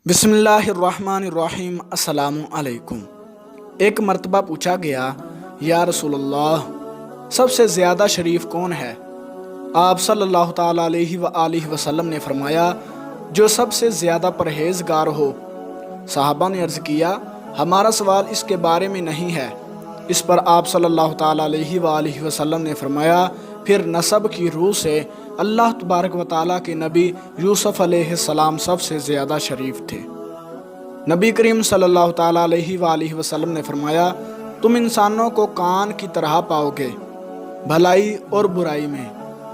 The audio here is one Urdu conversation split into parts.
بسم اللہ الرحمن الرحیم۔ السلام علیکم۔ ایک مرتبہ پوچھا گیا، یا رسول اللہ، سب سے زیادہ شریف کون ہے؟ آپ صلی اللہ تعالیٰ علیہ وآلہ وسلم نے فرمایا، جو سب سے زیادہ پرہیزگار ہو۔ صحابہ نے عرض کیا، ہمارا سوال اس کے بارے میں نہیں ہے۔ اس پر آپ صلی اللہ تعالیٰ علیہ وآلہ وسلم نے فرمایا، پھر نسب کی روح سے اللہ تبارک و تعالیٰ کے نبی یوسف علیہ السلام سب سے زیادہ شریف تھے۔ نبی کریم صلی اللہ تعالیٰ علیہ وآلہ وسلم نے فرمایا، تم انسانوں کو کان کی طرح پاؤ گے، بھلائی اور برائی میں۔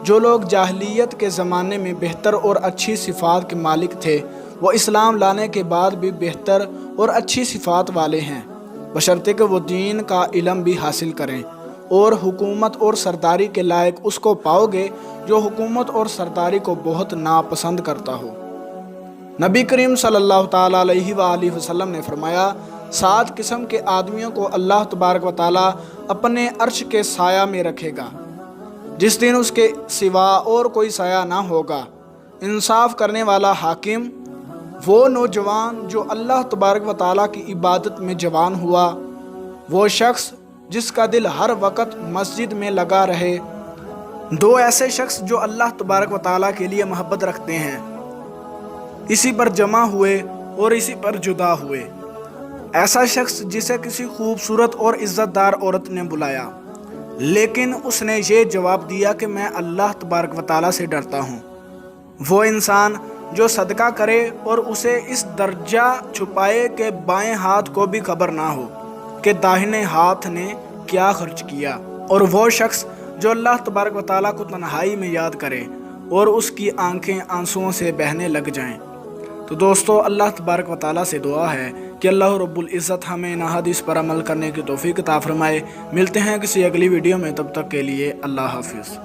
جو لوگ جاہلیت کے زمانے میں بہتر اور اچھی صفات کے مالک تھے، وہ اسلام لانے کے بعد بھی بہتر اور اچھی صفات والے ہیں، بشرطے کہ وہ دین کا علم بھی حاصل کریں۔ اور حکومت اور سرداری کے لائق اس کو پاؤ گے جو حکومت اور سرداری کو بہت ناپسند کرتا ہو۔ نبی کریم صلی اللہ تعالیٰ علیہ وآلہ وسلم نے فرمایا، 7 قسم کے آدمیوں کو اللہ تبارک و تعالیٰ اپنے عرش کے سایہ میں رکھے گا، جس دن اس کے سوا اور کوئی سایہ نہ ہوگا۔ انصاف کرنے والا حاکم، وہ نوجوان جو اللہ تبارک و تعالیٰ کی عبادت میں جوان ہوا، وہ شخص جس کا دل ہر وقت مسجد میں لگا رہے۔ 2 ایسے شخص جو اللہ تبارک و تعالیٰ کے لیے محبت رکھتے ہیں، اسی پر جمع ہوئے اور اسی پر جدا ہوئے۔ ایسا شخص جسے کسی خوبصورت اور عزت دار عورت نے بلایا، لیکن اس نے یہ جواب دیا کہ میں اللہ تبارک و تعالیٰ سے ڈرتا ہوں۔ وہ انسان جو صدقہ کرے اور اسے اس درجہ چھپائے کہ بائیں ہاتھ کو بھی خبر نہ ہو کہ داہنے ہاتھ نے کیا خرچ کیا۔ اور وہ شخص جو اللہ تبارک و تعالیٰ کو تنہائی میں یاد کرے اور اس کی آنکھیں آنسوؤں سے بہنے لگ جائیں۔ تو دوستو، اللہ تبارک و تعالیٰ سے دعا ہے کہ اللہ رب العزت ہمیں ان احادیث پر عمل کرنے کی توفیق عطا فرمائے۔ ملتے ہیں کسی اگلی ویڈیو میں، تب تک کے لیے اللہ حافظ۔